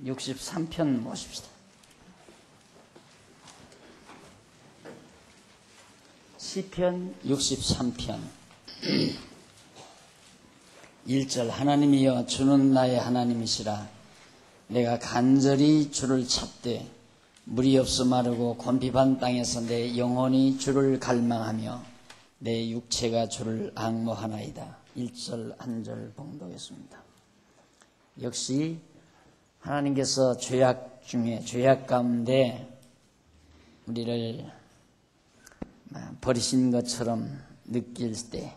63편 모십시다. 시편 63편 1절 하나님이여 주는 나의 하나님이시라. 내가 간절히 주를 찾되 물이 없어 마르고 곤핍한 땅에서 내 영혼이 주를 갈망하며 내 육체가 주를 앙모하나이다. 1절 한 절 봉독했습니다. 역시 하나님께서 죄악 가운데 우리를 버리신 것처럼 느낄 때,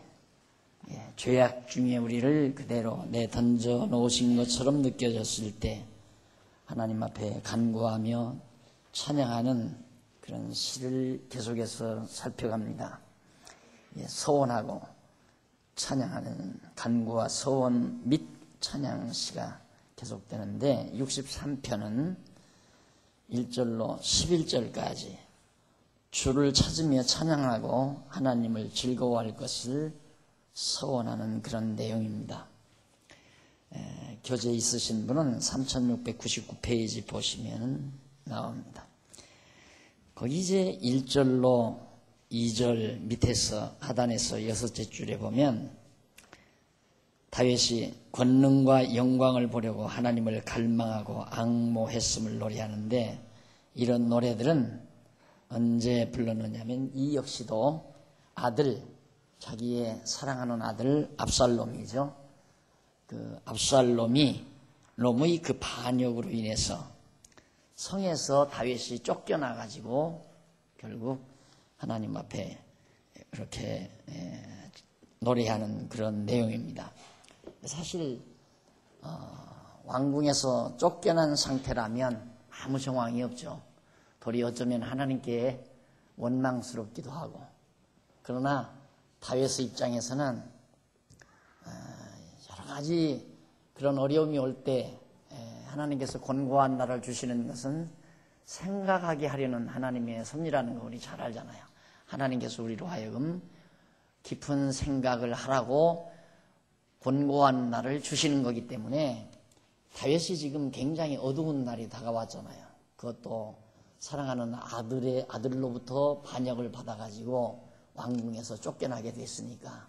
죄악 중에 우리를 그대로 내던져 놓으신 것처럼 느껴졌을 때 하나님 앞에 간구하며 찬양하는 그런 시를 계속해서 살펴갑니다. 서원하고 찬양하는 간구와 서원 및 찬양시가 계속되는데 63편은 1절로 11절까지 주를 찾으며 찬양하고 하나님을 즐거워할 것을 서원하는 그런 내용입니다. 교재 있으신 분은 3699페이지 보시면 나옵니다. 거기 이제 1절로 2절 밑에서 하단에서 6째 줄에 보면 다윗이 권능과 영광을 보려고 하나님을 갈망하고 앙모했음을 노래하는데, 이런 노래들은 언제 불렀느냐면 이 역시도 아들, 자기의 사랑하는 아들 압살롬이죠. 그 압살롬의 그 반역으로 인해서 성에서 다윗이 쫓겨나가지고 결국 하나님 앞에 그렇게 노래하는 그런 내용입니다. 사실 왕궁에서 쫓겨난 상태라면 아무 정황이 없죠. 도리 어쩌면 하나님께 원망스럽기도 하고, 그러나 다윗의 입장에서는 여러 가지 그런 어려움이 올 때 하나님께서 권고한 나를 주시는 것은 생각하게 하려는 하나님의 섭리라는 거 우리 잘 알잖아요. 하나님께서 우리로 하여금 깊은 생각을 하라고 권고한 날을 주시는 거기 때문에 다윗이 지금 굉장히 어두운 날이 다가왔잖아요. 그것도 사랑하는 아들로부터 반역을 받아가지고 왕궁에서 쫓겨나게 됐으니까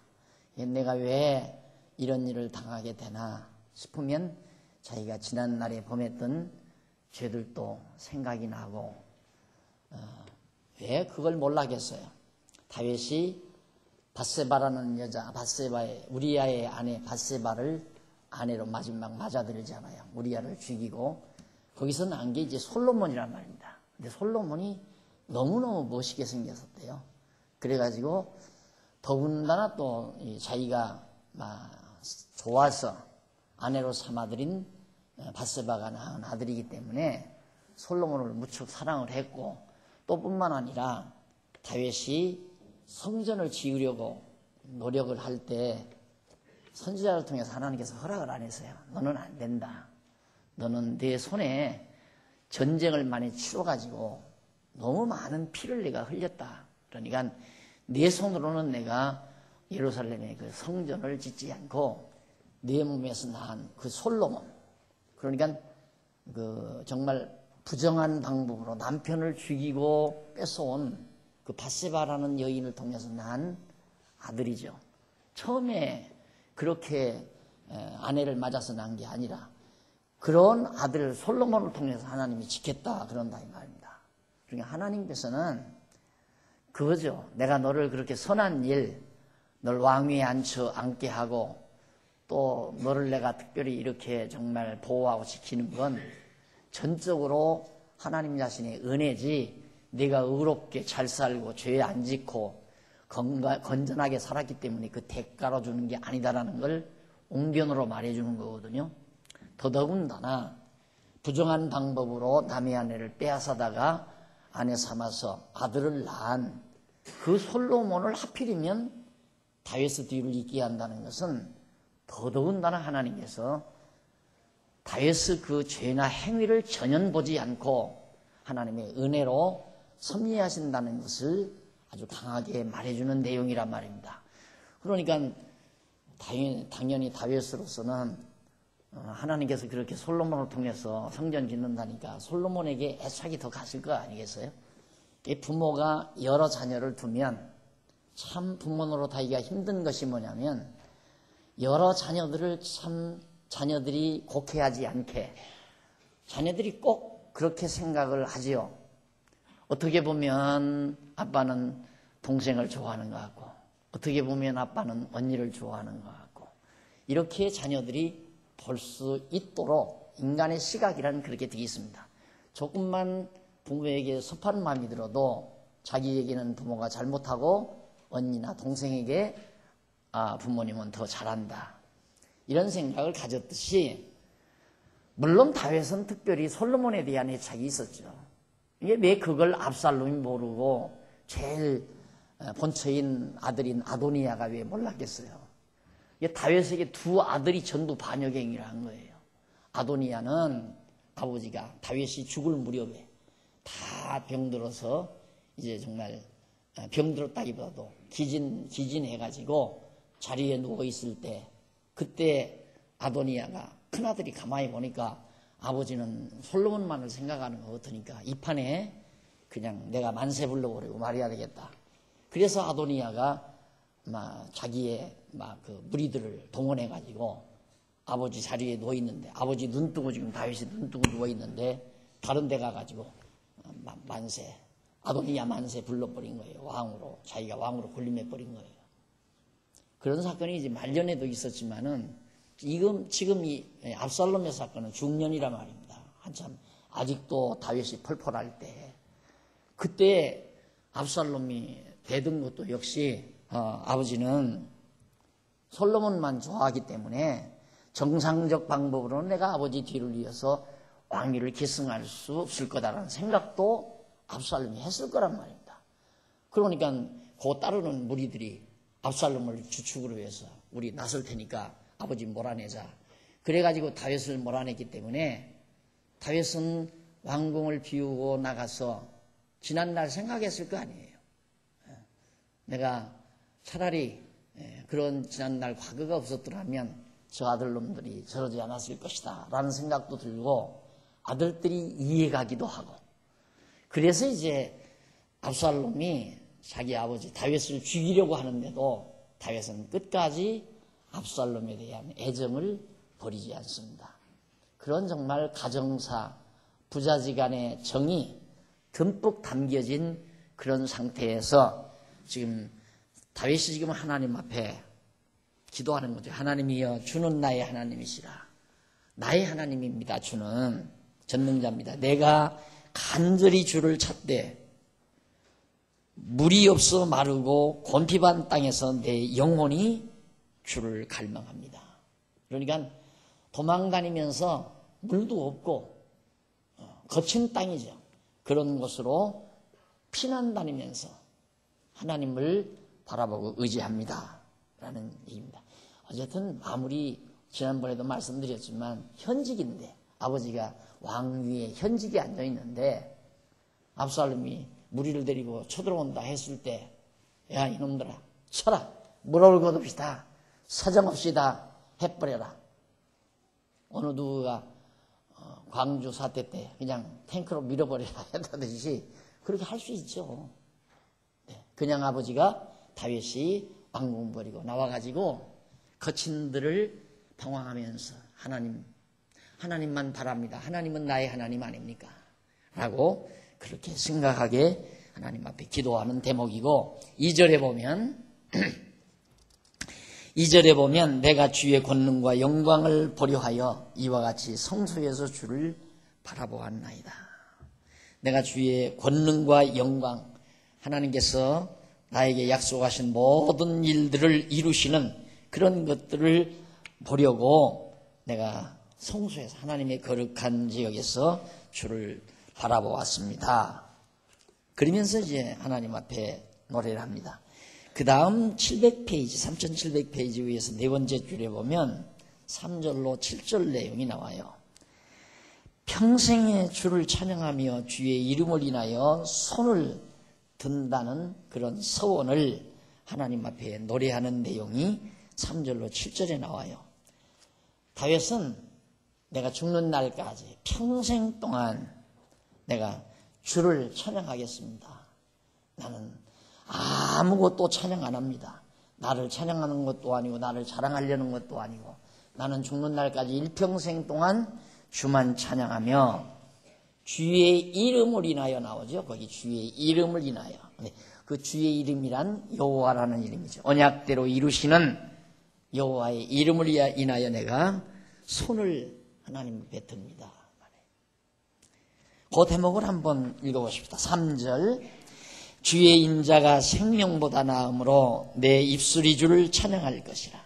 내가 왜 이런 일을 당하게 되나 싶으면 자기가 지난 날에 범했던 죄들도 생각이 나고, 왜 그걸 몰라겠어요. 다윗이 밧세바라는 여자, 우리아의 아내 밧세바를 아내로 마지막 맞아들이잖아요. 우리아를 죽이고 거기서 난 게 이제 솔로몬이란 말입니다. 근데 솔로몬이 너무너무 멋있게 생겼었대요. 그래가지고 더군다나 또 자기가 좋아서 아내로 삼아들인 밧세바가 낳은 아들이기 때문에 솔로몬을 무척 사랑을 했고, 또 뿐만 아니라 다윗이 성전을 지으려고 노력을 할 때 선지자를 통해서 하나님께서 허락을 안 했어요. 너는 안 된다. 너는 내 손에 전쟁을 많이 치러가지고 너무 많은 피를 내가 흘렸다. 그러니까 내 손으로는 내가 예루살렘의 그 성전을 짓지 않고 내 몸에서 낳은 그 솔로몬, 그러니까 그 정말 부정한 방법으로 남편을 죽이고 뺏어온 그 밧세바라는 여인을 통해서 낳은 아들이죠. 처음에 그렇게 아내를 맞아서 낳은 게 아니라 그런 아들 솔로몬을 통해서 하나님이 지켰다, 그런다 이 말입니다. 그러니까 하나님께서는 그거죠. 내가 너를 그렇게 선한 일, 널 왕위에 앉게 하고 또 너를 내가 특별히 이렇게 정말 보호하고 지키는 건 전적으로 하나님 자신의 은혜지, 네가 의롭게 잘 살고 죄 안 짓고 건전하게 살았기 때문에 그 대가로 주는 게 아니다라는 걸 옹변으로 말해주는 거거든요. 더더군다나 부정한 방법으로 남의 아내를 빼앗아다가 아내 삼아서 아들을 낳은 그 솔로몬을 하필이면 다윗의 뒤를 잇게 한다는 것은 더더군다나 하나님께서 다윗의 그 죄나 행위를 전혀 보지 않고 하나님의 은혜로 섭리하신다는 것을 아주 강하게 말해주는 내용이란 말입니다. 그러니까 당연히 다윗으로서는 하나님께서 그렇게 솔로몬을 통해서 성전 짓는다니까 솔로몬에게 애착이 더 갔을 거 아니겠어요? 이 부모가 여러 자녀를 두면 참 부모 노릇하기가 힘든 것이 뭐냐면 여러 자녀들을 참 자녀들이 곡해하지 않게 자녀들이 꼭 그렇게 생각을 하지요. 어떻게 보면 아빠는 동생을 좋아하는 것 같고 어떻게 보면 아빠는 언니를 좋아하는 것 같고 이렇게 자녀들이 볼 수 있도록 인간의 시각이라는 그렇게 되어 있습니다. 조금만 부모에게 섭한 마음이 들어도 자기에게는 부모가 잘못하고 언니나 동생에게 부모님은 더 잘한다. 이런 생각을 가졌듯이 물론 다윗은 특별히 솔로몬에 대한 애착이 있었죠. 이게 왜 그걸 압살롬이 모르고 제일 본처인 아들인 아도니아가 왜 몰랐겠어요? 이게 다윗에게 두 아들이 전부 반역행위를 한 거예요. 아도니아는 아버지가 다윗이 죽을 무렵에 다 병들어서 이제 정말 병들었다기보다도 기진해가지고 자리에 누워있을 때 그때 아도니아가 큰아들이 가만히 보니까 아버지는 솔로몬만을 생각하는 것 같으니까 이 판에 그냥 내가 만세 불러버리고 말해야 되겠다. 그래서 아도니아가 자기의 그 무리들을 동원해가지고 아버지 자리에 누워있는데 아버지 눈 뜨고 지금 다윗이 눈 뜨고 누워있는데 다른 데 가가지고 만세 아도니아 만세 불러버린 거예요. 왕으로 자기가 왕으로 군림해버린 거예요. 그런 사건이 이제 말년에도 있었지만은 지금 이 압살롬의 사건은 중년이란 말입니다. 한참 아직도 다윗이 펄펄할 때 그때 압살롬이 되던 것도 역시 아버지는 솔로몬만 좋아하기 때문에 정상적 방법으로는 내가 아버지 뒤를 이어서 왕위를 계승할 수 없을 거다라는 생각도 압살롬이 했을 거란 말입니다. 그러니까 그 따르는 무리들이 압살롬을 주축으로 해서 우리 나설 테니까 아버지 몰아내자. 그래가지고 다윗을 몰아냈기 때문에 다윗은 왕궁을 비우고 나가서 지난날 생각했을 거 아니에요. 내가 차라리 그런 지난날 과거가 없었더라면 저 아들놈들이 저러지 않았을 것이다 라는 생각도 들고 아들들이 이해가기도 하고 그래서 이제 압살롬이 자기 아버지 다윗을 죽이려고 하는데도 다윗은 끝까지 압살롬에 대한 애정을 버리지 않습니다. 그런 정말 가정사 부자지간의 정이 듬뿍 담겨진 그런 상태에서 지금 다윗이 지금 하나님 앞에 기도하는 거죠. 하나님이여 주는 나의 하나님이시라. 나의 하나님입니다. 주는 전능자입니다. 내가 간절히 주를 찾되 물이 없어 마르고 곤핍한 땅에서 내 영혼이 주를 갈망합니다. 그러니까 도망다니면서 물도 없고 거친 땅이죠. 그런 곳으로 피난 다니면서 하나님을 바라보고 의지합니다. 라는 얘기입니다. 어쨌든 아무리 지난번에도 말씀드렸지만 현직인데 아버지가 왕위에 현직에 앉아있는데 압살롬이 무리를 데리고 쳐들어온다 했을 때 야 이놈들아 쳐라 물어볼 것 없이 다 사정없이 다 해버려라. 어느 누구가 광주 사태 때 그냥 탱크로 밀어버리라 했다듯이 그렇게 할 수 있죠. 네. 그냥 아버지가 다윗이 왕궁 버리고 나와가지고 거친들을 방황하면서 하나님만 바랍니다. 하나님은 나의 하나님 아닙니까? 라고 그렇게 생각하게 하나님 앞에 기도하는 대목이고 2절에 보면 내가 주의 권능과 영광을 보려하여 이와 같이 성소에서 주를 바라보았나이다. 내가 주의 권능과 영광 하나님께서 나에게 약속하신 모든 일들을 이루시는 그런 것들을 보려고 내가 성소에서 하나님의 거룩한 지역에서 주를 바라보았습니다. 그러면서 이제 하나님 앞에 노래를 합니다. 그 다음 700페이지, 3700페이지 위에서 네 번째 줄에 보면 3절로 7절 내용이 나와요. 평생에 주를 찬양하며 주의 이름을 인하여 손을 든다는 그런 서원을 하나님 앞에 노래하는 내용이 3절로 7절에 나와요. 다윗은 내가 죽는 날까지 평생 동안 내가 주를 찬양하겠습니다. 나는 아무것도 찬양 안 합니다. 나를 찬양하는 것도 아니고 나를 자랑하려는 것도 아니고 나는 죽는 날까지 일평생 동안 주만 찬양하며 주의 이름을 인하여 나오죠. 거기 주의 이름을 인하여. 그 주의 이름이란 여호와라는 이름이죠. 언약대로 이루시는 여호와의 이름을 인하여 내가 손을 하나님 뱉습니다. 그 대목을 한번 읽어보십시다. 3절 주의 인자가 생명보다 나음으로 내 입술이 주를 찬양할 것이라.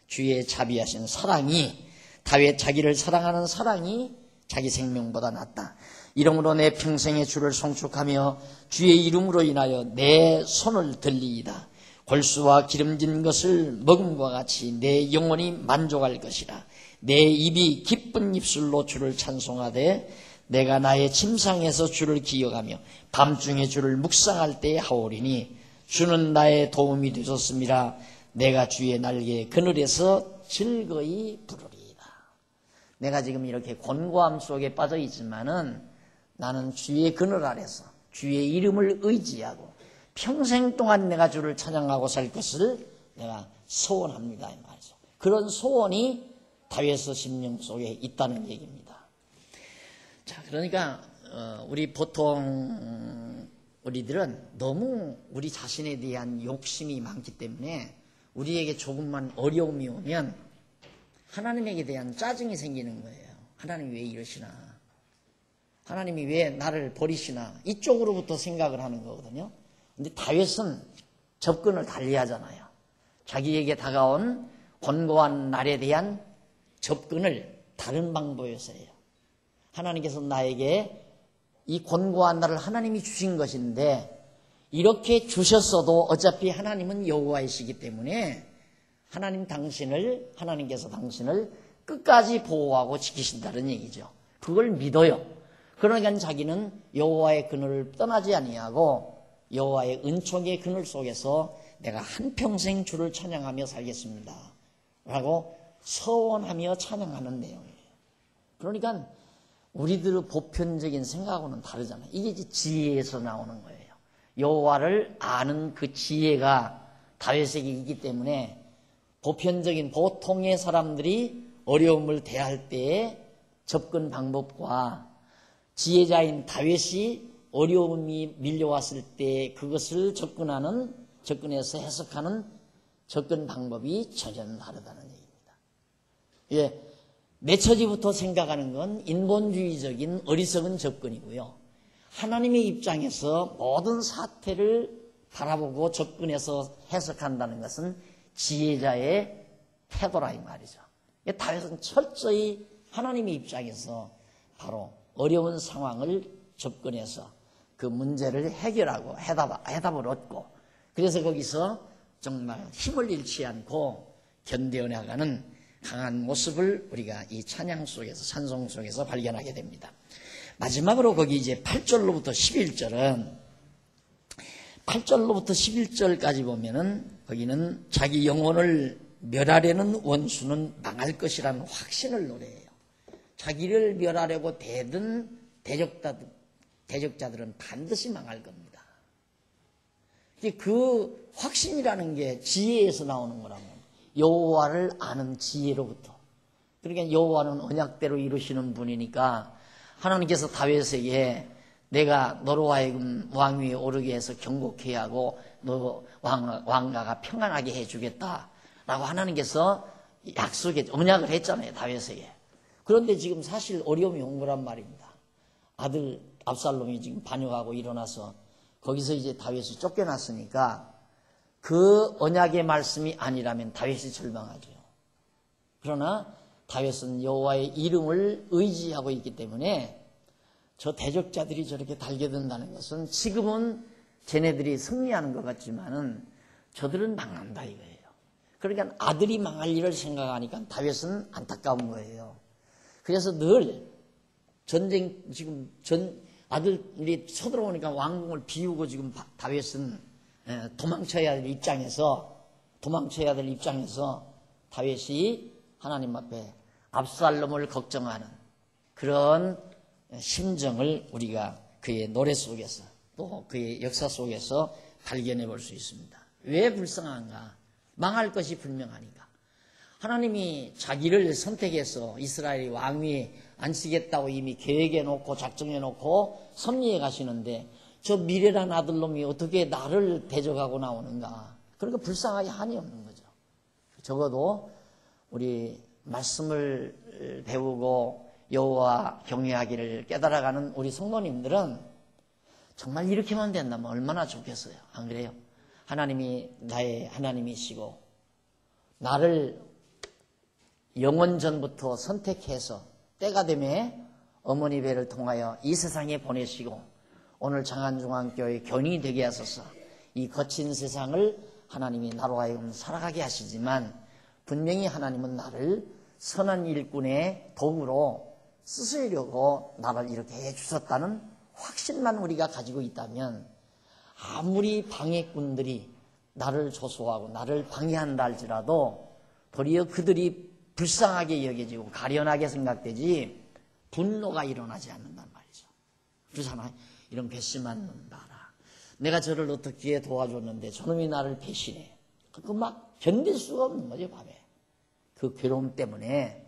주의 자비하신 사랑이 다윗 자기를 사랑하는 사랑이 자기 생명보다 낫다. 이러므로 내 평생의 주를 송축하며 주의 이름으로 인하여 내 손을 들리이다. 골수와 기름진 것을 먹음과 같이 내 영혼이 만족할 것이라. 내 입이 기쁜 입술로 주를 찬송하되 내가 나의 침상에서 주를 기억하며 밤중에 주를 묵상할 때에 하오리니 주는 나의 도움이 되셨습니다. 내가 주의 날개의 그늘에서 즐거이 부르리이다. 내가 지금 이렇게 곤고함 속에 빠져 있지만은 나는 주의 그늘 아래서 주의 이름을 의지하고 평생 동안 내가 주를 찬양하고 살 것을 내가 소원합니다. 이 말이죠. 그런 소원이 다윗의 심령 속에 있다는 얘기입니다. 자, 그러니까 우리 보통 우리들은 너무 우리 자신에 대한 욕심이 많기 때문에 우리에게 조금만 어려움이 오면 하나님에게 대한 짜증이 생기는 거예요. 하나님이 왜 이러시나? 하나님이 왜 나를 버리시나? 이쪽으로부터 생각을 하는 거거든요. 근데 다윗은 접근을 달리하잖아요. 자기에게 다가온 곤고한 날에 대한 접근을 다른 방법에서 해요. 하나님께서 나에게 이 곤고한 날을 하나님이 주신 것인데 이렇게 주셨어도 어차피 하나님은 여호와이시기 때문에 하나님께서 당신을 끝까지 보호하고 지키신다는 얘기죠. 그걸 믿어요. 그러니까 자기는 여호와의 그늘을 떠나지 아니하고 여호와의 은총의 그늘 속에서 내가 한평생 주를 찬양하며 살겠습니다 라고 서원하며 찬양하는 내용이에요. 그러니까 우리들의 보편적인 생각하고는 다르잖아요. 이게 이제 지혜에서 나오는 거예요. 여호와를 아는 그 지혜가 다윗에게 있기 때문에 보편적인 보통의 사람들이 어려움을 대할 때의 접근 방법과 지혜자인 다윗이 어려움이 밀려왔을 때 그것을 접근해서 해석하는 접근 방법이 전혀 다르다는 얘기입니다. 예, 내처지부터 생각하는 건 인본주의적인 어리석은 접근이고요. 하나님의 입장에서 모든 사태를 바라보고 접근해서 해석한다는 것은 지혜자의 태도라 이 말이죠. 다윗은 철저히 하나님의 입장에서 바로 어려운 상황을 접근해서 그 문제를 해결하고 해답을 얻고 그래서 거기서 정말 힘을 잃지 않고 견뎌 나가는 강한 모습을 우리가 이 찬양 속에서 찬송 속에서 발견하게 됩니다. 마지막으로 거기 이제 8절로부터 11절까지 보면은 거기는 자기 영혼을 멸하려는 원수는 망할 것이라는 확신을 노래해요. 자기를 멸하려고 대든 대적자들은 반드시 망할 겁니다. 그 확신이라는 게 지혜에서 나오는 거라고. 여호와를 아는 지혜로부터. 그러니까 여호와는 언약대로 이루시는 분이니까 하나님께서 다윗에게 내가 너로 하여금 왕위에 오르게 해서 경고케 하고 너 왕가가 평안하게 해주겠다라고 하나님께서 언약을 했잖아요. 다윗에게. 그런데 지금 사실 어려움이 온 거란 말입니다. 아들 압살롬이 지금 반역하고 일어나서 거기서 이제 다윗이 쫓겨났으니까 그 언약의 말씀이 아니라면 다윗이 절망하죠. 그러나 다윗은 여호와의 이름을 의지하고 있기 때문에 저 대적자들이 저렇게 달겨든다는 것은 지금은 쟤네들이 승리하는 것 같지만은 저들은 망한다 이거예요. 그러니까 아들이 망할 일을 생각하니까 다윗은 안타까운 거예요. 그래서 늘 아들이 서들어오니까 왕궁을 비우고 지금 다윗은 도망쳐야 될 입장에서 다윗이 하나님 앞에 압살롬을 걱정하는 그런 심정을 우리가 그의 노래 속에서 또 그의 역사 속에서 발견해 볼 수 있습니다. 왜 불쌍한가? 망할 것이 분명하니까. 하나님이 자기를 선택해서 이스라엘의 왕위에 앉히겠다고 이미 계획해 놓고 작정해 놓고 섭리해 가시는데 저 미래란 아들놈이 어떻게 나를 대적하고 나오는가? 그러니까 불쌍하게 한이 없는 거죠. 적어도 우리 말씀을 배우고 여호와 경외하기를 깨달아가는 우리 성도님들은 정말 이렇게만 된다면 얼마나 좋겠어요. 안 그래요? 하나님이 나의 하나님이시고 나를 영원 전부터 선택해서 때가 되매 어머니 배를 통하여 이 세상에 보내시고 오늘 장안중앙교회 견인이 되게 하소서. 이 거친 세상을 하나님이 나로 하여금 살아가게 하시지만 분명히 하나님은 나를 선한 일꾼의 도구로 쓰시려고 나를 이렇게 해주셨다는 확신만 우리가 가지고 있다면 아무리 방해꾼들이 나를 조소하고 나를 방해한다 할지라도 도리어 그들이 불쌍하게 여겨지고 가련하게 생각되지 분노가 일어나지 않는단 말이죠. 그렇잖아요. 이런 괘씸한 놈 봐라. 내가 저를 어떻게 도와줬는데 저놈이 나를 배신해. 그거 막 견딜 수가 없는 거죠. 밤에. 그 괴로움 때문에.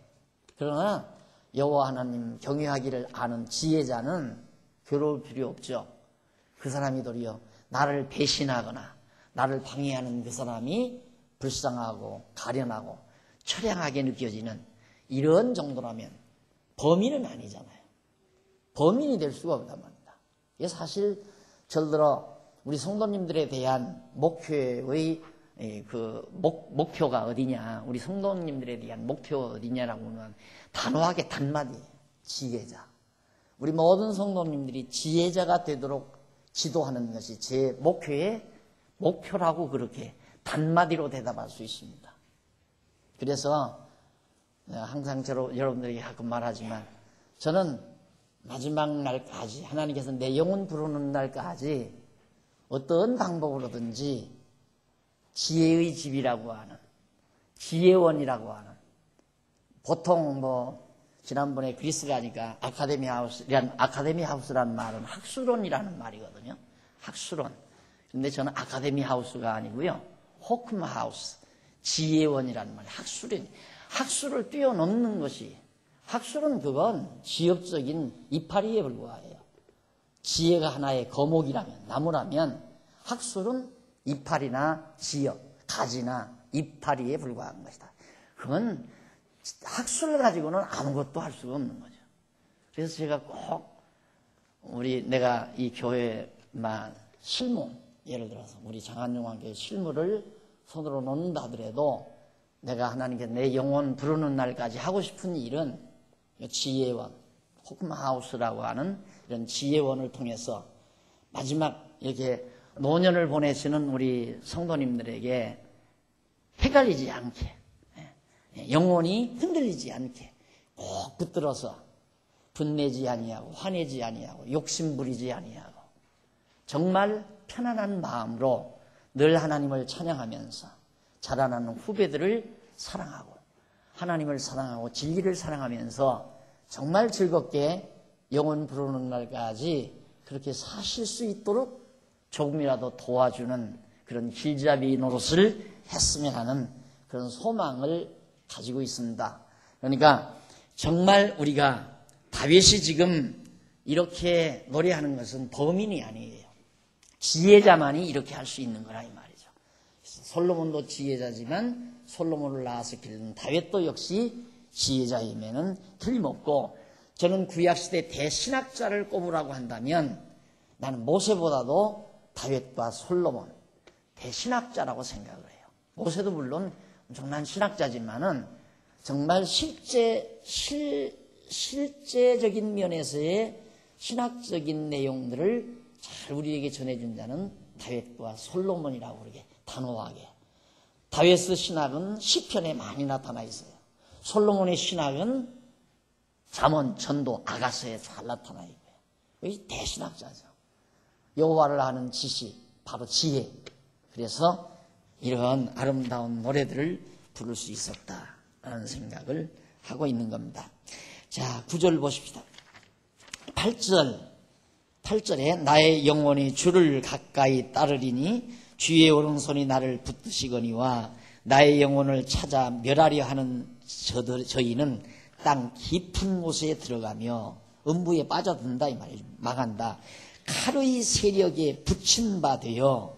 그러나 여호와 하나님 경외하기를 아는 지혜자는 괴로울 필요 없죠. 그 사람이 도리어 나를 배신하거나 나를 방해하는 그 사람이 불쌍하고 가련하고 처량하게 느껴지는 이런 정도라면 범인은 아니잖아요. 범인이 될 수가 없단 말입니다. 이게 사실 절들어 우리 성도님들에 대한 목표의 목표가 어디냐, 우리 성도님들에 대한 목표가 어디냐라고 하면 단호하게 단마디 지혜자. 우리 모든 성도님들이 지혜자가 되도록 지도하는 것이 제 목표라고 그렇게 단마디로 대답할 수 있습니다. 그래서 항상 여러분들에게 가끔 말하지만 저는 마지막 날까지 하나님께서 내 영혼 부르는 날까지 어떤 방법으로든지 지혜의 집이라고 하는 지혜원이라고 하는 보통 지난번에 그리스 가니까 아카데미 하우스라는 말은 학술원이라는 말이거든요. 학술원. 근데 저는 아카데미 하우스가 아니고요. 호크마 하우스. 지혜원이라는 말이에요. 학술을 뛰어넘는 것이 학술은 그건 지엽적인 이파리에 불과해요. 지혜가 하나의 거목이라면 나무라면 학술은 이파리나 지엽, 가지나 이파리에 불과한 것이다. 그건 학술을 가지고는 아무것도 할 수가 없는 거죠. 그래서 제가 꼭 내가 이 교회만 실무, 예를 들어서 우리 장안용왕교회 실무를 손으로 놓는다 하더라도 내가 하나님께 내 영혼 부르는 날까지 하고 싶은 일은 지혜원, 호크마하우스라고 하는 이런 지혜원을 통해서 마지막 이렇게 노년을 보내시는 우리 성도님들에게 헷갈리지 않게, 영혼이 흔들리지 않게 꼭 붙들어서 분내지 아니하고 화내지 아니하고 욕심 부리지 아니하고 정말 편안한 마음으로 늘 하나님을 찬양하면서 자라나는 후배들을 사랑하고 하나님을 사랑하고 진리를 사랑하면서 정말 즐겁게 영혼 부르는 날까지 그렇게 사실 수 있도록 조금이라도 도와주는 그런 길잡이 노릇을 했으면 하는 그런 소망을 가지고 있습니다. 그러니까 정말 우리가 다윗이 지금 이렇게 노래하는 것은 범인이 아니에요. 지혜자만이 이렇게 할 수 있는 거라 이 말이죠. 솔로몬도 지혜자지만 솔로몬을 낳아서 기른 다윗도 역시 지혜자임에는 틀림없고 저는 구약시대 대신학자를 꼽으라고 한다면 나는 모세보다도 다윗과 솔로몬 대신학자라고 생각을 해요. 모세도 물론 엄청난 신학자지만은 정말 실제적인 면에서의 신학적인 내용들을 잘 우리에게 전해준 자는 다윗과 솔로몬이라고 그렇게 단호하게. 다윗의 신학은 시편에 많이 나타나 있어요. 솔로몬의 신학은 잠언, 전도, 아가서에 잘 나타나 있고요. 이 대신학자죠. 여호와를 아는 지식, 바로 지혜. 그래서 이런 아름다운 노래들을 부를 수 있었다라는 생각을 하고 있는 겁니다. 자, 9절 보십시다. 8절에 나의 영혼이 주를 가까이 따르리니 주의 오른손이 나를 붙드시거니와 나의 영혼을 찾아 멸하려 하는 저희는 땅 깊은 곳에 들어가며 음부에 빠져든다 이 말이에요. 망한다. 칼의 세력에 붙인 바 되어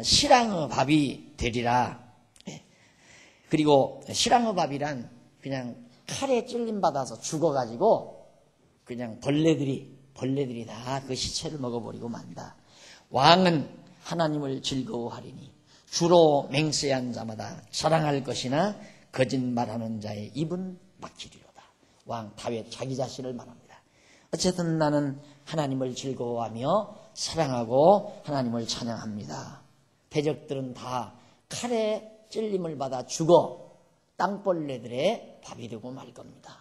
실랑의 밥이 되리라. 그리고 실랑의 밥이란 그냥 칼에 찔림 받아서 죽어가지고 그냥 벌레들이 다 그 시체를 먹어버리고 만다. 왕은 하나님을 즐거워하리니 주로 맹세한 자마다 자랑할 것이나 거짓말하는 자의 입은 막히리로다. 왕 다윗 자기 자신을 말합니다. 어쨌든 나는 하나님을 즐거워하며 사랑하고 하나님을 찬양합니다. 대적들은 다 칼에 찔림을 받아 죽어 땅벌레들의 밥이 되고 말 겁니다.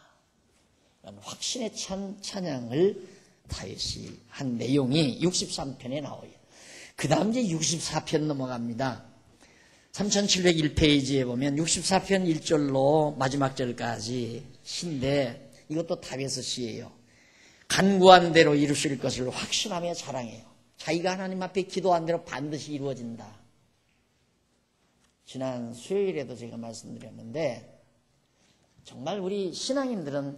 확신에 찬 찬양을 다윗이 한 내용이 63편에 나와요. 그 다음 이제 64편 넘어갑니다. 3701페이지에 보면 64편 1절로 마지막 절까지 시인데 이것도 다윗의 시예요. 간구한 대로 이루실 것을 확신하며 자랑해요. 자기가 하나님 앞에 기도한 대로 반드시 이루어진다. 지난 수요일에도 제가 말씀드렸는데 정말 우리 신앙인들은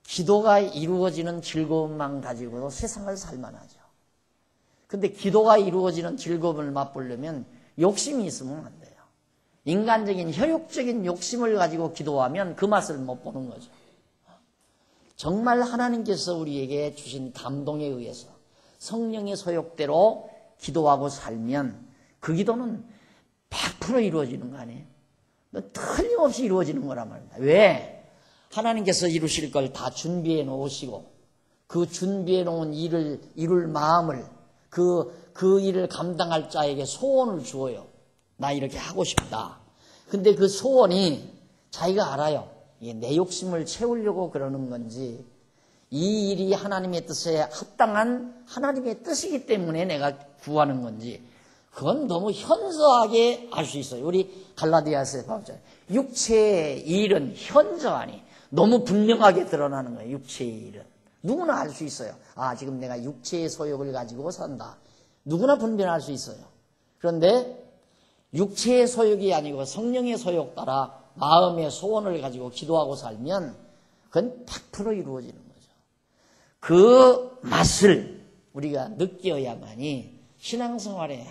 기도가 이루어지는 즐거움만 가지고도 세상을 살만하죠. 근데 기도가 이루어지는 즐거움을 맛보려면 욕심이 있으면 안 돼요. 인간적인 혈육적인 욕심을 가지고 기도하면 그 맛을 못 보는 거죠. 정말 하나님께서 우리에게 주신 감동에 의해서 성령의 소욕대로 기도하고 살면 그 기도는 100% 이루어지는 거 아니에요? 틀림없이 이루어지는 거란 말입니다. 왜? 하나님께서 이루실 걸 다 준비해 놓으시고 그 준비해 놓은 일을 이룰 마음을 그 일을 감당할 자에게 소원을 주어요. 나 이렇게 하고 싶다. 근데 그 소원이 자기가 알아요. 이게 내 욕심을 채우려고 그러는 건지 이 일이 하나님의 뜻에 합당한 하나님의 뜻이기 때문에 내가 구하는 건지 그건 너무 현저하게 알 수 있어요. 우리 갈라디아서에 보면 육체의 일은 현저하니 너무 분명하게 드러나는 거예요. 육체의 일은. 누구나 알 수 있어요. 아, 지금 내가 육체의 소욕을 가지고 산다. 누구나 분별할 수 있어요. 그런데 육체의 소욕이 아니고 성령의 소욕 따라 마음의 소원을 가지고 기도하고 살면 그건 100% 이루어지는 거죠. 그 맛을 우리가 느껴야만이 신앙생활의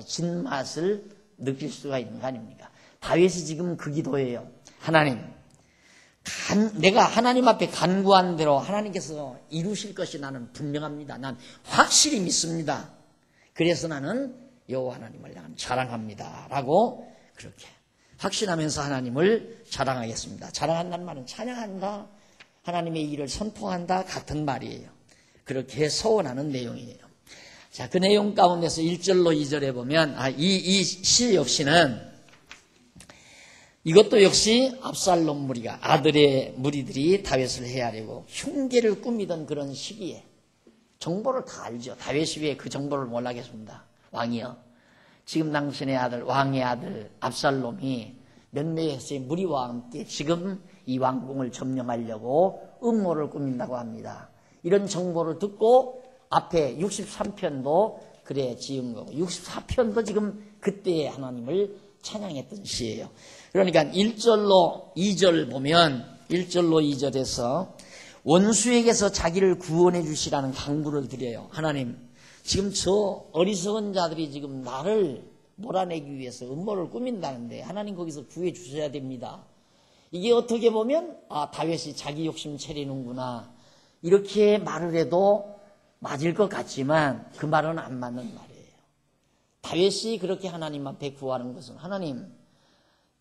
진맛을 느낄 수가 있는 거 아닙니까? 다윗이 지금 그 기도예요. 하나님, 내가 하나님 앞에 간구한 대로 하나님께서 이루실 것이 나는 분명합니다. 난 확실히 믿습니다. 그래서 나는 여호와 하나님을 자랑합니다. 라고 그렇게 확신하면서 하나님을 자랑하겠습니다. 자랑한다는 말은 찬양한다, 하나님의 일을 선포한다 같은 말이에요. 그렇게 서원하는 내용이에요. 자, 그 내용 가운데서 1절로 2절에 보면 이 시 역시는 이것도 역시 압살롬 무리가 아들의 무리들이 다윗을 헤아리고 흉계를 꾸미던 그런 시기에 정보를 다 알죠. 다윗이 왜 그 정보를 몰라겠습니다. 왕이요. 지금 당신의 아들 왕의 아들 압살롬이 몇몇의 무리와 함께 지금 이 왕궁을 점령하려고 음모를 꾸민다고 합니다. 이런 정보를 듣고 앞에 63편도 그래 지은 거고 64편도 지금 그때의 하나님을 찬양했던 시예요. 그러니까 1절로 2절 보면 1절로 2절에서 원수에게서 자기를 구원해 주시라는 강구를 드려요. 하나님, 지금 저 어리석은 자들이 지금 나를 몰아내기 위해서 음모를 꾸민다는데 하나님 거기서 구해 주셔야 됩니다. 이게 어떻게 보면 다윗이 자기 욕심 차리는구나 이렇게 말을 해도 맞을 것 같지만 그 말은 안 맞는 말이에요. 다윗이 그렇게 하나님 앞에 구하는 것은 하나님,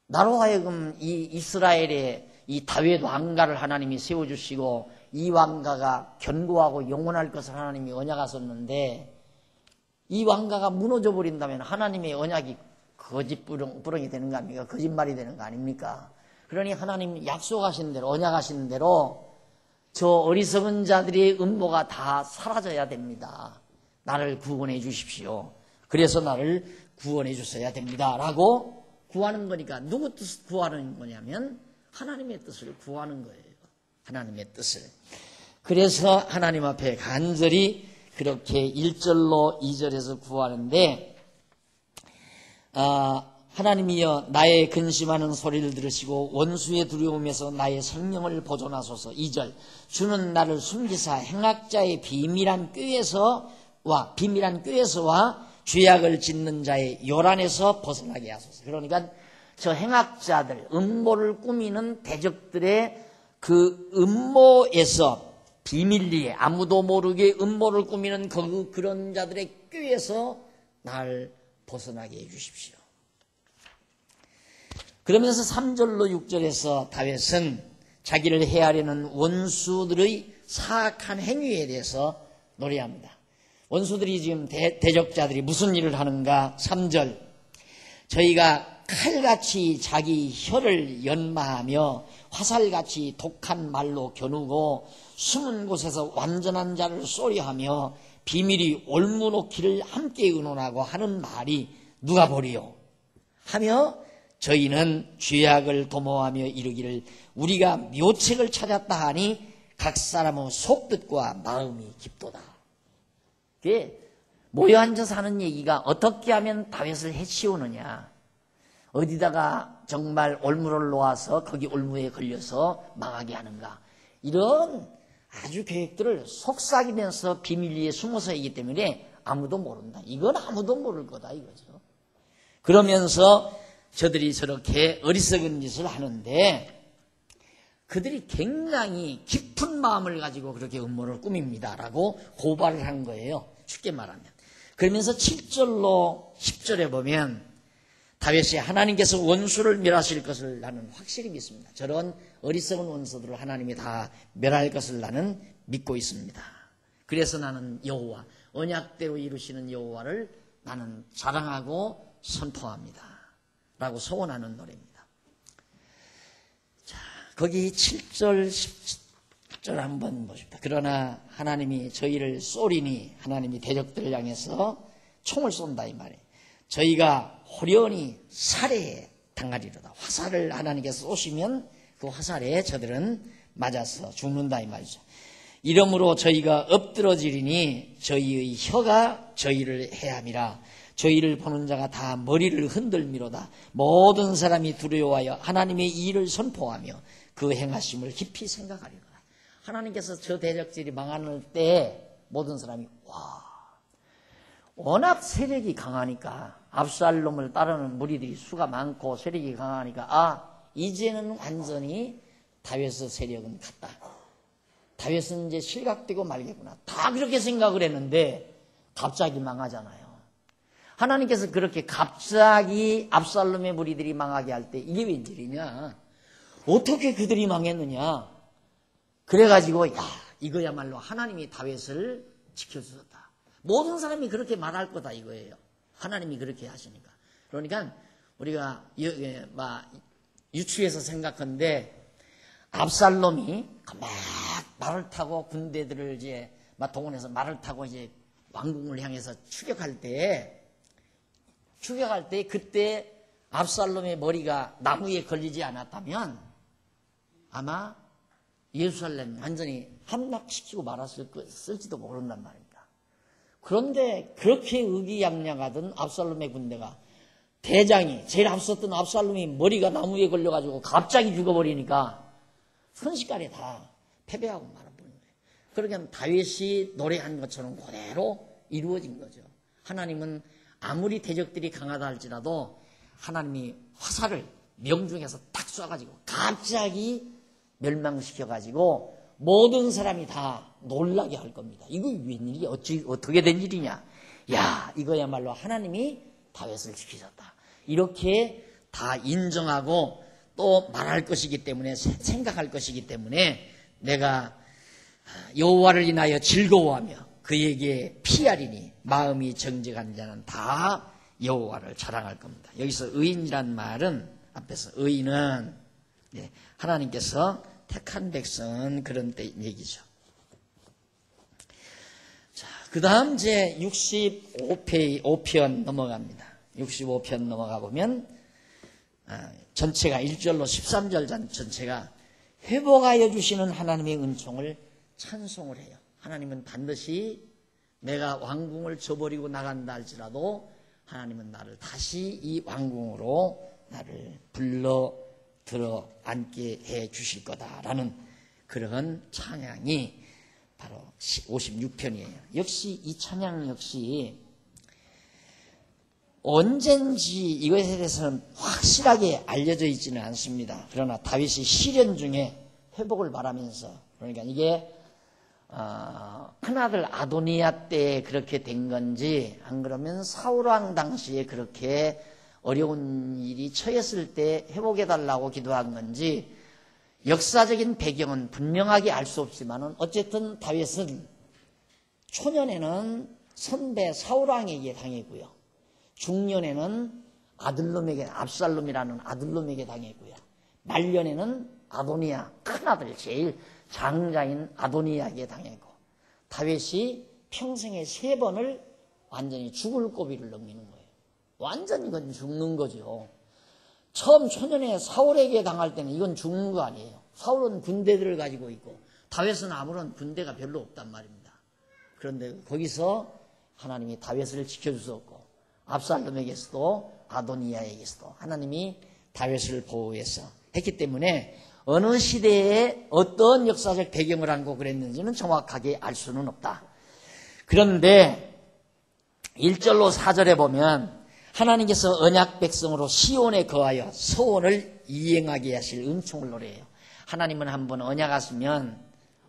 나로 하여금 이 이스라엘의 이 다윗 왕가를 하나님이 세워주시고 이 왕가가 견고하고 영원할 것을 하나님이 언약하셨는데 이 왕가가 무너져 버린다면 하나님의 언약이 거짓부렁이 되는 거 아닙니까? 거짓말이 되는 거 아닙니까? 그러니 하나님 약속하신 대로 언약하신 대로 저 어리석은 자들의 음모가 다 사라져야 됩니다. 나를 구원해 주십시오. 그래서 나를 구원해 주셔야 됩니다. 라고 구하는 거니까 누구 뜻 구하는 거냐면 하나님의 뜻을 구하는 거예요. 하나님의 뜻을. 그래서 하나님 앞에 간절히 그렇게 1절로 2절에서 구하는데 하나님이여 나의 근심하는 소리를 들으시고 원수의 두려움에서 나의 생명을 보존하소서. 2절 주는 나를 숨기사 행악자의 비밀한 꾀에서와 죄악을 짓는 자의 요란에서 벗어나게 하소서. 그러니까 저 행악자들, 음모를 꾸미는 대적들의 그 음모에서 비밀리에 아무도 모르게 음모를 꾸미는 그런 자들의 꾀에서 날 벗어나게 해주십시오. 그러면서 3절로 6절에서 다윗은 자기를 해하려는 원수들의 사악한 행위에 대해서 노래합니다. 원수들이 지금 대적자들이 무슨 일을 하는가? 3절 저희가 칼같이 자기 혀를 연마하며 화살같이 독한 말로 겨누고 숨은 곳에서 완전한 자를 쏘려하며 비밀이 올무놓기를 함께 의논하고 하는 말이 누가 보리요? 하며 저희는 죄악을 도모하며 이르기를 우리가 묘책을 찾았다 하니 각 사람의 속뜻과 마음이 깊도다. 그게 모여 앉아서 하는 얘기가 어떻게 하면 다윗을 해치우느냐, 어디다가 정말 올무를 놓아서 거기 올무에 걸려서 망하게 하는가, 이런 아주 계획들을 속삭이면서 비밀리에 숨어서 있기 때문에 아무도 모른다. 이건 아무도 모를 거다 이거죠. 그러면서 저들이 저렇게 어리석은 짓을 하는데 그들이 굉장히 깊은 마음을 가지고 그렇게 음모를 꾸밉니다라고 고발을 한 거예요. 쉽게 말하면. 그러면서 7절로 10절에 보면 다윗이 하나님께서 원수를 멸하실 것을 나는 확실히 믿습니다. 저런 어리석은 원수들을 하나님이 다 멸할 것을 나는 믿고 있습니다. 그래서 나는 여호와, 언약대로 이루시는 여호와를 나는 자랑하고 선포합니다. 라고 소원하는 노래입니다. 자, 거기 7절, 10절 한번 보십시오. 그러나 하나님이 저희를 쏘리니, 하나님이 대적들을 향해서 총을 쏜다 이 말이에요. 저희가 호련히 살해에 당하리로다. 화살을 하나님께서 쏘시면 그 화살에 저들은 맞아서 죽는다 이 말이죠. 이러므로 저희가 엎드러지리니 저희의 혀가 저희를 해함이라. 저희를 보는 자가 다 머리를 흔들미로다. 모든 사람이 두려워하여 하나님의 일을 선포하며 그 행하심을 깊이 생각하리로다. 하나님께서 저 대적들이 망하는 때에 모든 사람이 워낙 세력이 강하니까, 압살롬을 따르는 무리들이 수가 많고 세력이 강하니까 이제는 완전히 다윗의 세력은 갔다. 다윗은 이제 실각되고 말겠구나. 다 그렇게 생각을 했는데 갑자기 망하잖아요. 하나님께서 그렇게 갑자기 압살롬의 무리들이 망하게 할 때 이게 웬일이냐? 어떻게 그들이 망했느냐? 그래가지고 이거야말로 하나님이 다윗을 지켜주셨다. 모든 사람이 그렇게 말할 거다 이거예요. 하나님이 그렇게 하시니까. 그러니까 우리가 유추해서 생각하는데 압살롬이 막 말을 타고 군대들을 이제 막 동원해서 말을 타고 이제 왕궁을 향해서 추격할 때 그때 압살롬의 머리가 나무에 걸리지 않았다면 아마 예루살렘 완전히 함락시키고 말았을지도 모른단 말입니다. 그런데 그렇게 의기양양하던 압살롬의 군대가 대장이 제일 앞섰던 압살롬이 머리가 나무에 걸려가지고 갑자기 죽어버리니까 순식간에 다 패배하고 말아버린 거예요. 그러니까 다윗이 노래한 것처럼 그대로 이루어진 거죠. 하나님은 아무리 대적들이 강하다 할지라도 하나님이 화살을 명중에서 딱 쏴가지고 갑자기 멸망시켜가지고 모든 사람이 다 놀라게 할 겁니다. 이거 웬일이 어떻게 된 일이냐? 야, 이거야말로 하나님이 다윗을 지키셨다. 이렇게 다 인정하고 또 말할 것이기 때문에, 생각할 것이기 때문에 내가 여호와를 인하여 즐거워하며 그에게 피하리니 마음이 정직한 자는 다 여호와를 자랑할 겁니다. 여기서 의인이란 말은 앞에서 의인은 하나님께서 택한 백성은 그런 때 얘기죠. 자, 그 다음 제 65편 넘어갑니다. 65편 넘어가 보면 전체가 1절로 13절 전체가 회복하여 주시는 하나님의 은총을 찬송을 해요. 하나님은 반드시 내가 왕궁을 저버리고 나간다 할지라도 하나님은 나를 다시 이 왕궁으로 나를 불러 들어 앉게 해 주실 거다라는 그런 찬양이 바로 56편이에요. 역시 이 찬양 역시 언젠지 이것에 대해서는 확실하게 알려져 있지는 않습니다. 그러나 다윗이 시련 중에 회복을 바라면서, 그러니까 이게 큰아들 아도니아 때 그렇게 된 건지, 안 그러면 사울왕 당시에 그렇게 어려운 일이 처했을 때 회복해달라고 기도한 건지, 역사적인 배경은 분명하게 알 수 없지만 어쨌든 다윗은 초년에는 선배 사울왕에게 당했고요, 중년에는 아들놈에게, 압살롬이라는 아들놈에게 당했고요, 말년에는 아도니아 큰아들 제일 장자인 아도니아에게 당했고, 다윗이 평생에 3번을 완전히 죽을 고비를 넘기는 거예요. 완전히 이건 죽는 거죠. 처음 초년에 사울에게 당할 때는 이건 죽는 거 아니에요. 사울은 군대들을 가지고 있고 다윗은 아무런 군대가 별로 없단 말입니다. 그런데 거기서 하나님이 다윗을 지켜주셨고, 압살롬에게서도 아도니아에게서도 하나님이 다윗을 보호해서 했기 때문에 어느 시대에 어떤 역사적 배경을 안고 그랬는지는 정확하게 알 수는 없다. 그런데 1절로 4절에 보면 하나님께서 언약 백성으로 시온에 거하여 서원을 이행하게 하실 은총을 노래해요. 하나님은 한번 언약하시면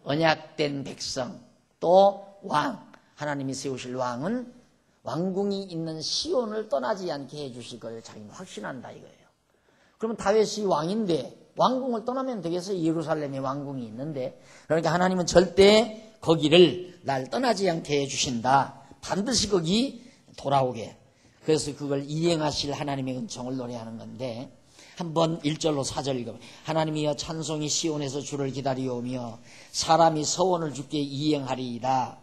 언약된 백성 또 왕, 하나님이 세우실 왕은 왕궁이 있는 시온을 떠나지 않게 해주실 걸 자기는 확신한다 이거예요. 그러면 다윗이 왕인데 왕궁을 떠나면 되겠어요? 예루살렘에 왕궁이 있는데. 그러니까 하나님은 절대 거기를 날 떠나지 않게 해주신다. 반드시 거기 돌아오게. 그래서 그걸 이행하실 하나님의 은총을 노래하는 건데, 한번 1절로 4절 읽어봐요. 하나님이여 찬송이 시온에서 주를 기다리오며 사람이 서원을 주께 이행하리이다.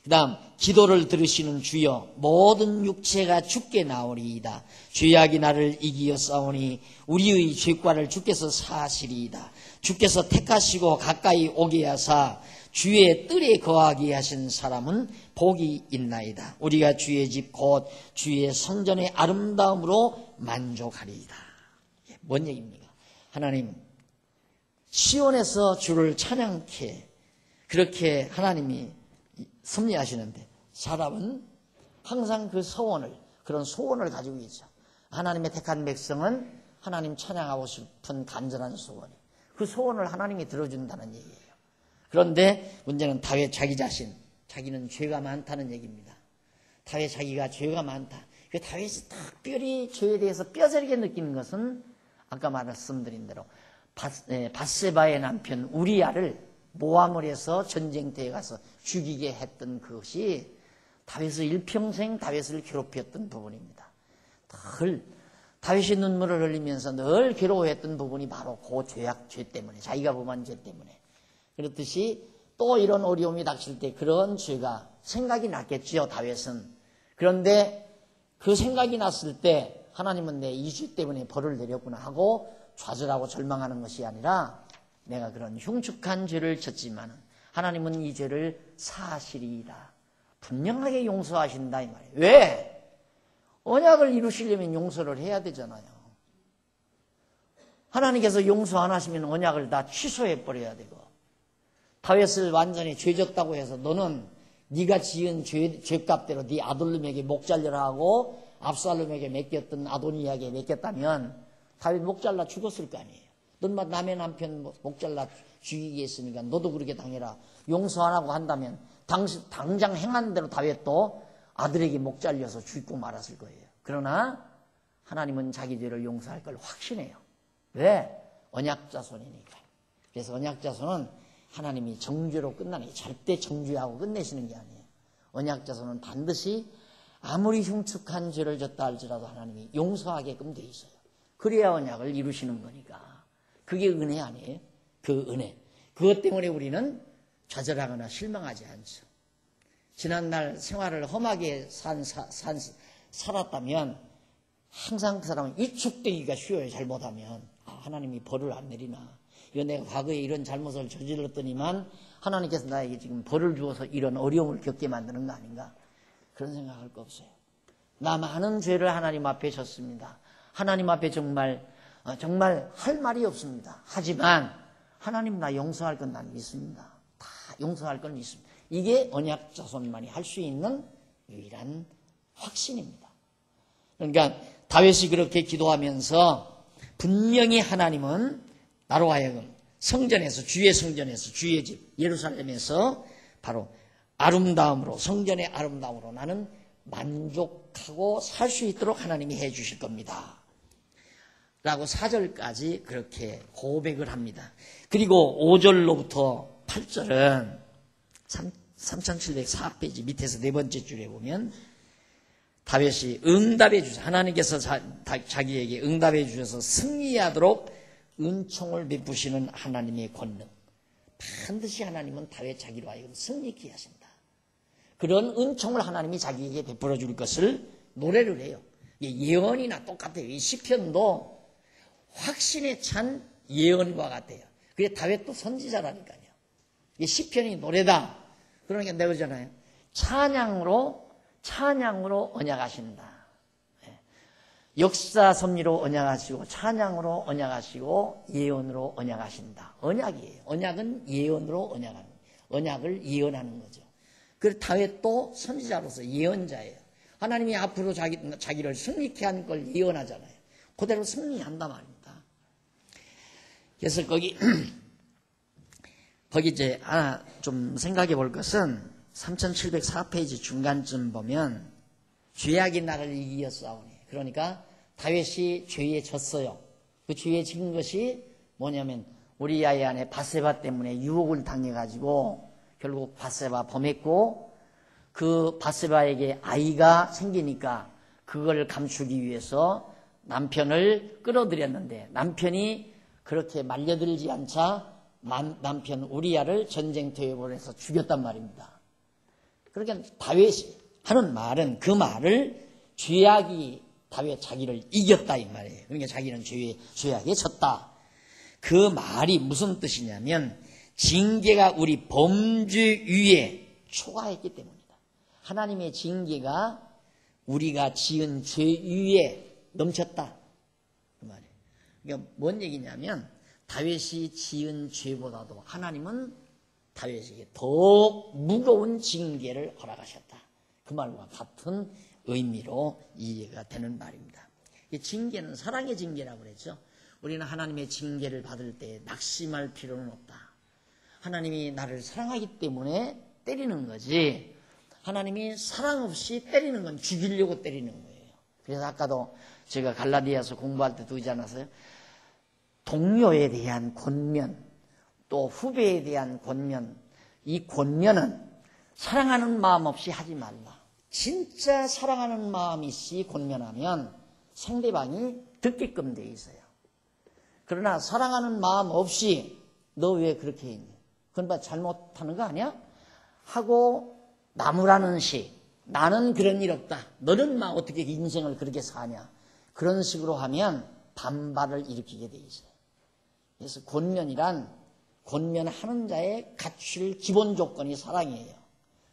그 다음 기도를 들으시는 주여 모든 육체가 주께 나오리이다. 죄악이 나를 이기어 싸우니 우리의 죄과를 주께서 사하시리이다. 주께서 택하시고 가까이 오게 하사 주의 뜰에 거하게 하신 사람은 복이 있나이다. 우리가 주의 집 곧 주의 성전의 아름다움으로 만족하리이다. 뭔 얘기입니까? 하나님 시온에서 주를 찬양케 그렇게 하나님이 섭리하시는데, 사람은 항상 그 소원을, 그런 소원을 가지고 있죠. 하나님의 택한 백성은 하나님 찬양하고 싶은 간절한 소원이, 그 소원을 하나님이 들어준다는 얘기예요. 그런데 문제는 다윗 자기 자신, 자기는 죄가 많다는 얘기입니다. 다윗 자기가 죄가 많다. 그 다윗이 특별히 죄에 대해서 뼈저리게 느끼는 것은 아까 말씀드린 대로 밧세바의 남편 우리야를 모함을 해서 전쟁터에 가서 죽이게 했던 그것이 다윗의 일평생 다윗을 괴롭혔던 부분입니다. 늘 다윗이 눈물을 흘리면서 늘 괴로워했던 부분이 바로 그 죄 때문에, 자기가 범한 죄 때문에. 그렇듯이 또 이런 어려움이 닥칠 때 그런 죄가 생각이 났겠지요, 다윗은. 그런데 그 생각이 났을 때 하나님은 내 이 죄 때문에 벌을 내렸구나 하고 좌절하고 절망하는 것이 아니라, 내가 그런 흉측한 죄를 졌지만 하나님은 이 죄를 사하시리이다. 분명하게 용서하신다 이 말이에요. 왜? 언약을 이루시려면 용서를 해야 되잖아요. 하나님께서 용서 안 하시면 언약을 다 취소해 버려야 되고, 다윗을 완전히 죄졌다고 해서 너는 네가 지은 죄값대로 네 아들놈에게 목 잘려라 하고 압살롬에게 맡겼던 아도니아에게 맡겼다면 다윗 목 잘라 죽었을 거 아니에요. 넌 남의 남편 목 잘라 죽이게 했으니까 너도 그렇게 당해라. 용서 안 하고 한다면 당장 행한 대로 다윗도 아들에게 목 잘려서 죽고 말았을 거예요. 그러나 하나님은 자기 죄를 용서할 걸 확신해요. 왜? 언약자손이니까. 그래서 언약자손은 하나님이 정죄로 끝나는 게 절대 정죄하고 끝내시는 게 아니에요. 언약자손은 반드시 아무리 흉측한 죄를 졌다 할지라도 하나님이 용서하게끔 돼 있어요. 그래야 언약을 이루시는 거니까. 그게 은혜 아니에요? 그 은혜. 그것 때문에 우리는 좌절하거나 실망하지 않죠. 지난날 생활을 험하게 살았다면 항상 그 사람은 위축되기가 쉬워요. 잘못하면. 하나님이 벌을 안 내리나. 이거 내가 과거에 이런 잘못을 저질렀더니만 하나님께서 나에게 지금 벌을 주어서 이런 어려움을 겪게 만드는 거 아닌가. 그런 생각할 거 없어요. 나 많은 죄를 하나님 앞에 졌습니다. 하나님 앞에 정말 할 말이 없습니다. 하지만 하나님 나 용서할 건 난 믿습니다. 다 용서할 건 믿습니다. 이게 언약 자손만이 할 수 있는 유일한 확신입니다. 그러니까 다윗이 그렇게 기도하면서 분명히 하나님은 나로 하여금 성전에서, 주의 성전에서, 주의 집 예루살렘에서 바로 아름다움으로, 성전의 아름다움으로 나는 만족하고 살 수 있도록 하나님이 해 주실 겁니다. 라고 4절까지 그렇게 고백을 합니다. 그리고 5절로부터 8절은 3704페이지 밑에서 네 번째 줄에 보면 다윗이 응답해 주셔서, 하나님께서 자기에게 응답해 주셔서 승리하도록 은총을 베푸시는 하나님의 권능. 반드시 하나님은 다윗 자기로 하여금 승리케 하신다. 그런 은총을 하나님이 자기에게 베풀어 줄 것을 노래를 해요. 예언이나 똑같아요. 이 시편도 확신에 찬 예언과 같아요. 그게 다윗도 선지자라니까요. 이 시편이 노래다. 그러니까 내가 그러잖아요. 찬양으로 언약하신다. 역사 섭리로 언약하시고, 찬양으로 언약하시고, 예언으로 언약하신다. 언약이에요. 언약은 예언으로 언약하는 거예요. 언약을 예언하는 거죠. 그래서 다윗도 선지자로서 예언자예요. 하나님이 앞으로 자기를 승리케 한 걸 예언하잖아요. 그대로 승리한단 말입니다. 그래서 거기 이제 하나 좀 생각해 볼 것은 3704페이지 중간쯤 보면 죄악이 나를 이기어 싸우니. 그러니까 다윗이 죄에 졌어요. 그 죄에 진 것이 뭐냐면 우리아의 아내 밧세바 때문에 유혹을 당해가지고 결국 밧세바 범했고, 그 밧세바에게 아이가 생기니까 그걸 감추기 위해서 남편을 끌어들였는데 남편이 그렇게 말려들지 않자 남편 우리아를 전쟁터에 보내서 죽였단 말입니다. 그러니까 다윗이 하는 말은 그 말을 죄악이 다윗 자기를 이겼다 이 말이에요. 그러니까 자기는 죄악에 졌다. 그 말이 무슨 뜻이냐면 징계가 우리 범죄 위에 초과했기 때문이다. 하나님의 징계가 우리가 지은 죄 위에 넘쳤다 그 말이에요. 그러니까 뭔 얘기냐면 다윗이 지은 죄보다도 하나님은 다윗에게 더욱 무거운 징계를 허락하셨다. 그 말과 같은 의미로 이해가 되는 말입니다. 이 징계는 사랑의 징계라고 그랬죠. 우리는 하나님의 징계를 받을 때 낙심할 필요는 없다. 하나님이 나를 사랑하기 때문에 때리는 거지, 하나님이 사랑 없이 때리는 건 죽이려고 때리는 거예요. 그래서 아까도 제가 갈라디아서 공부할 때 두지 않았어요? 동료에 대한 권면, 또 후배에 대한 권면, 이 권면은 사랑하는 마음 없이 하지 말라. 진짜 사랑하는 마음이 있이 권면하면 상대방이 듣게끔 돼 있어요. 그러나 사랑하는 마음 없이 너 왜 그렇게 했니? 그건 뭐 잘못하는 거 아니야? 하고 나무라는 시, 나는 그런 일 없다. 너는 막 어떻게 인생을 그렇게 사냐? 그런 식으로 하면 반발을 일으키게 돼 있어요. 그래서 권면하는 자의 갖출 기본 조건이 사랑이에요.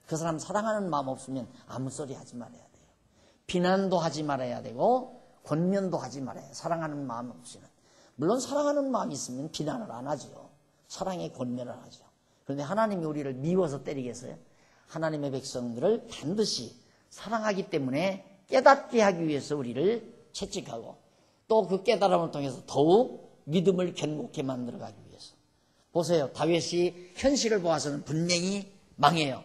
그 사람 사랑하는 마음 없으면 아무 소리 하지 말아야 돼요. 비난도 하지 말아야 되고 권면도 하지 말아야 해요. 사랑하는 마음 없이는. 물론 사랑하는 마음이 있으면 비난을 안 하죠. 사랑의 권면을 하죠. 그런데 하나님이 우리를 미워서 때리겠어요? 하나님의 백성들을 반드시 사랑하기 때문에 깨닫게 하기 위해서 우리를 채찍하고, 또 그 깨달음을 통해서 더욱 믿음을 견고케 만들어가기 위해서. 보세요. 다윗이 현실을 보아서는 분명히 망해요.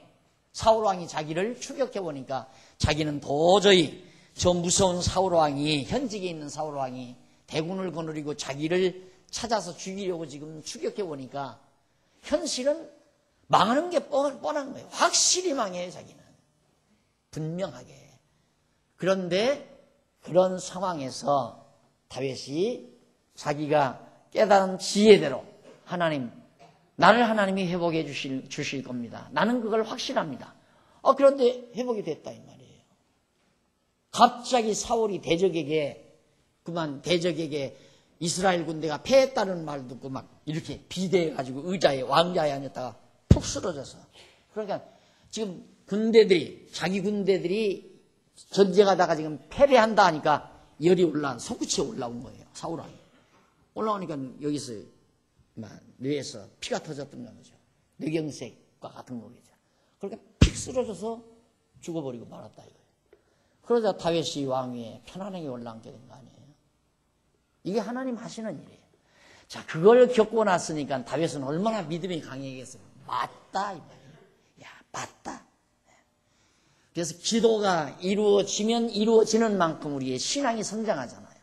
사울왕이 자기를 추격해보니까 자기는 도저히 저 무서운 사울왕이, 현직에 있는 사울왕이 대군을 거느리고 자기를 찾아서 죽이려고 지금 추격해보니까 현실은 망하는 게 뻔한 거예요. 확실히 망해요, 자기는. 분명하게. 그런데 그런 상황에서 다윗이 자기가 깨달은 지혜대로 나를 하나님이 회복해 주실 겁니다. 나는 그걸 확신합니다. 그런데 회복이 됐다 이 말이에요. 갑자기 사울이 대적에게 그만 대적에게 이스라엘 군대가 패했다는 말 듣고 막 이렇게 비대해가지고 의자에 왕자에 앉았다가 푹 쓰러져서. 그러니까 지금 군대들이, 자기 군대들이 전쟁하다가 지금 패배한다 하니까 열이 손끝이 올라온 거예요. 사울왕이. 올라오니까 여기서 뇌에서 피가 터졌던 거죠. 뇌경색과 같은 거겠죠. 그러니까 픽 쓰러져서 죽어버리고 말았다 이거예요. 그러자 다윗이 왕위에 편안하게 올라앉게 된 거 아니에요. 이게 하나님 하시는 일이에요. 자, 그걸 겪고 났으니까 다윗은 얼마나 믿음이 강해겠어요. 맞다 이 말이에요. 야, 맞다. 그래서 기도가 이루어지면 이루어지는 만큼 우리의 신앙이 성장하잖아요.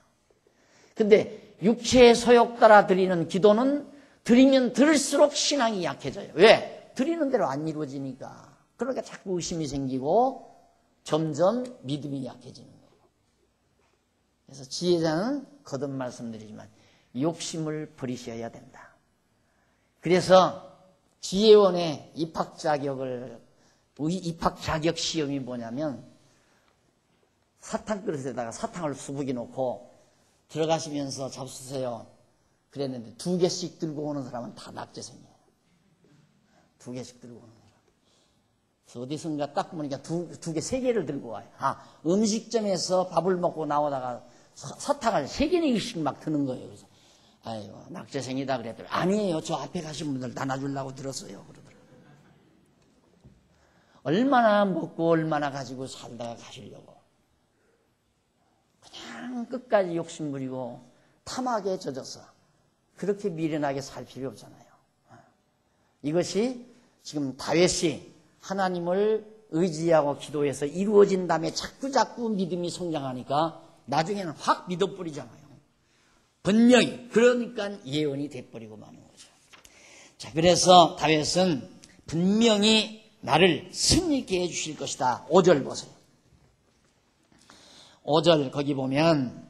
근데 육체의 소욕 따라 드리는 기도는 드리면 들을수록 신앙이 약해져요. 왜? 드리는 대로 안 이루어지니까. 그러니까 자꾸 의심이 생기고 점점 믿음이 약해지는 거고. 그래서 지혜자는 거듭 말씀드리지만 욕심을 버리셔야 된다. 그래서 지혜원의 입학 자격 시험이 뭐냐면 사탕 그릇에다가 사탕을 수북이 놓고 들어가시면서 잡수세요. 그랬는데 2개씩 들고 오는 사람은 다 낙제생이에요. 2개씩 들고 오는 사람. 그래서 어디선가 딱 보니까 3개를 들고 와요. 음식점에서 밥을 먹고 나오다가 사탕을 3개씩 막 드는 거예요. 그래서 아이고 낙제생이다 그랬더니 아니에요. 저 앞에 가신 분들 나눠주려고 들었어요. 그러더라고요. 얼마나 먹고 얼마나 가지고 살다가 가시려고. 그냥 끝까지 욕심부리고 탐악에 젖어서 그렇게 미련하게 살 필요 없잖아요. 이것이 지금 다윗이 하나님을 의지하고 기도해서 이루어진 다음에 자꾸 믿음이 성장하니까 나중에는 확 믿어버리잖아요. 분명히. 그러니까 예언이 돼버리고 마는 거죠. 자, 그래서 다윗은 분명히 나를 승리케 해주실 것이다. 5절 보세요. 5절 거기 보면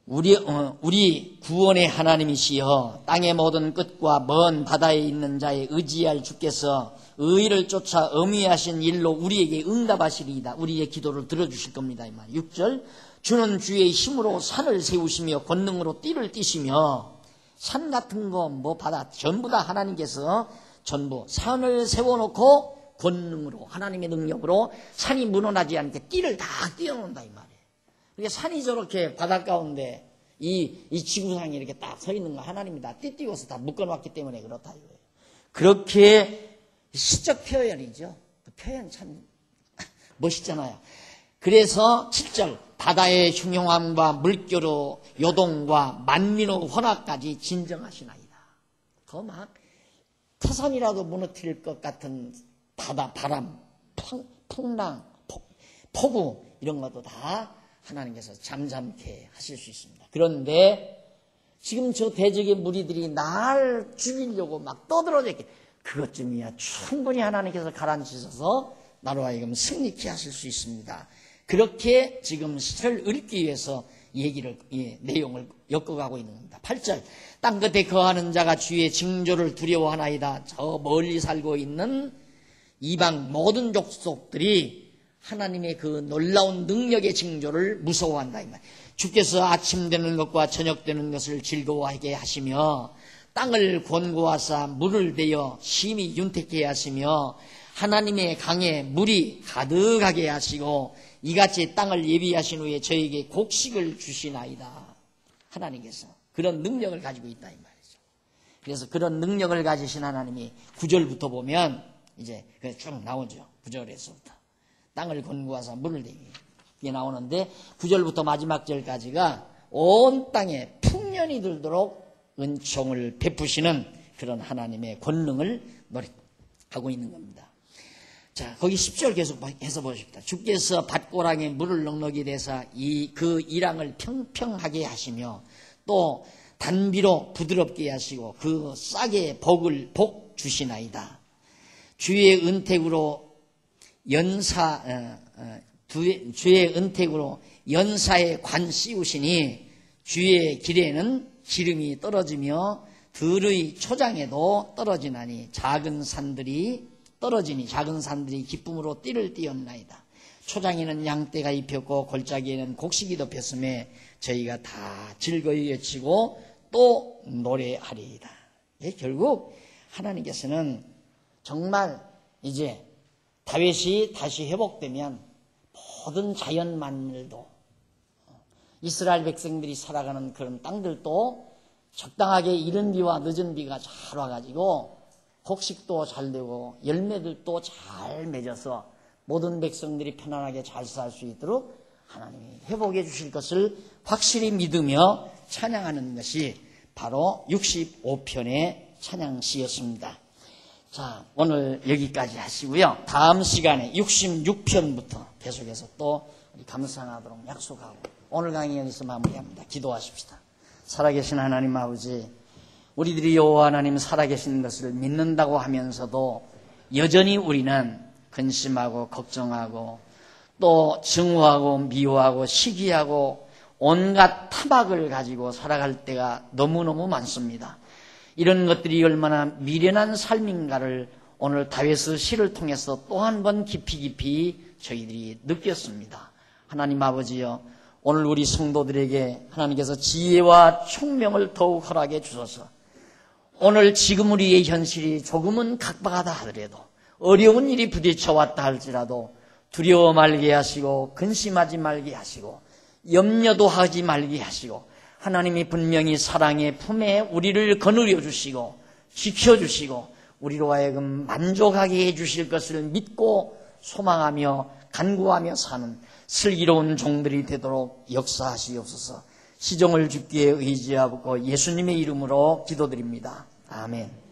우리 구원의 하나님이시여 땅의 모든 끝과 먼 바다에 있는 자의 의지할 주께서 의를 쫓아 엄위하신 일로 우리에게 응답하시리이다. 우리의 기도를 들어주실 겁니다. 이 말. 6절 주는 주의 힘으로 산을 세우시며 권능으로 띠를 띠시며 산 같은 거 바다 전부 다 하나님께서 전부 산을 세워놓고 권능으로 하나님의 능력으로 산이 무너나지 않게 띠를 다 띄워놓는다 이 말이에요. 그러니까 산이 저렇게 바다 가운데 이 지구상에 이렇게 딱 서 있는 거 하나님이 다 띠띄워서 다 묶어놨기 때문에 그렇다 이거예요. 그렇게 시적 표현이죠. 그 표현 참 멋있잖아요. 그래서 7절 바다의 흉흉함과 물결의 요동과 만민의 혼합까지 진정하시나이다. 그 막 태산이라도 무너뜨릴 것 같은 바다, 바람, 풍랑, 폭우 이런 것도 다 하나님께서 잠잠케 하실 수 있습니다. 그런데 지금 저 대적의 무리들이 날 죽이려고 막 떠들어져 있게 그것쯤이야 충분히 하나님께서 가라앉히셔서 나로 하여금 승리케 하실 수 있습니다. 그렇게 지금 시를 읽기 위해서 내용을 엮어가고 있는 겁니다. 8절 땅 끝에 거하는 자가 주의 징조를 두려워하나이다. 저 멀리 살고 있는 이방 모든 족속들이 하나님의 그 놀라운 능력의 징조를 무서워한다. 이 말. 주께서 아침 되는 것과 저녁 되는 것을 즐거워하게 하시며 땅을 권고하사 물을 대어 심히 윤택케 하시며 하나님의 강에 물이 가득하게 하시고 이같이 땅을 예비하신 후에 저에게 곡식을 주시나이다. 하나님께서 그런 능력을 가지고 있다 이 말이죠. 그래서 그런 능력을 가지신 하나님이 9절부터 보면 이제 쭉 나오죠. 9절에서부터 땅을 권고하사 물을 대게 이게 나오는데 9절부터 마지막 절까지가 온 땅에 풍년이 들도록 은총을 베푸시는 그런 하나님의 권능을 노래하고 있는 겁니다. 자, 거기 10절 계속 해서 보십시다. 주께서 밭고랑에 물을 넉넉히 대사 그 이랑을 평평하게 하시며 또 단비로 부드럽게 하시고 그 싹에 복 주시나이다. 주의 은택으로 연사에 관 씌우시니 주의 길에는 기름이 떨어지며 들의 초장에도 떨어지나니 작은 산들이 기쁨으로 띠를 띠었나이다. 초장에는 양떼가 입혔고 골짜기에는 곡식이 덮였음에 저희가 다 즐거이 외치고 또 노래하리이다. 예, 결국 하나님께서는 정말 이제 다윗이 다시 회복되면 모든 자연 만물도 이스라엘 백성들이 살아가는 그런 땅들도 적당하게 이른 비와 늦은 비가 잘 와가지고 곡식도 잘 되고 열매들도 잘 맺어서 모든 백성들이 편안하게 잘 살 수 있도록 하나님이 회복해 주실 것을 확실히 믿으며 찬양하는 것이 바로 65편의 찬양시였습니다. 자, 오늘 여기까지 하시고요. 다음 시간에 66편부터 계속해서 또 우리 감상하도록 약속하고 오늘 강의 여기서 마무리합니다. 기도하십시다. 살아계신 하나님 아버지, 우리들이 여호와 하나님 살아계신 것을 믿는다고 하면서도 여전히 우리는 근심하고 걱정하고 또 증오하고 미워하고 시기하고 온갖 타박을 가지고 살아갈 때가 너무너무 많습니다. 이런 것들이 얼마나 미련한 삶인가를 오늘 다윗의 시를 통해서 또 한 번 깊이 저희들이 느꼈습니다. 하나님 아버지여, 오늘 우리 성도들에게 하나님께서 지혜와 총명을 더욱 허락해 주셔서 오늘 지금 우리의 현실이 조금은 각박하다 하더라도 어려운 일이 부딪혀 왔다 할지라도 두려워 말게 하시고 근심하지 말게 하시고 염려도 하지 말게 하시고 하나님이 분명히 사랑의 품에 우리를 거느려 주시고 지켜주시고 우리로 하여금 만족하게 해주실 것을 믿고 소망하며 간구하며 사는 슬기로운 종들이 되도록 역사하시옵소서. 시종을 주께 의지하고 예수님의 이름으로 기도드립니다. 아멘.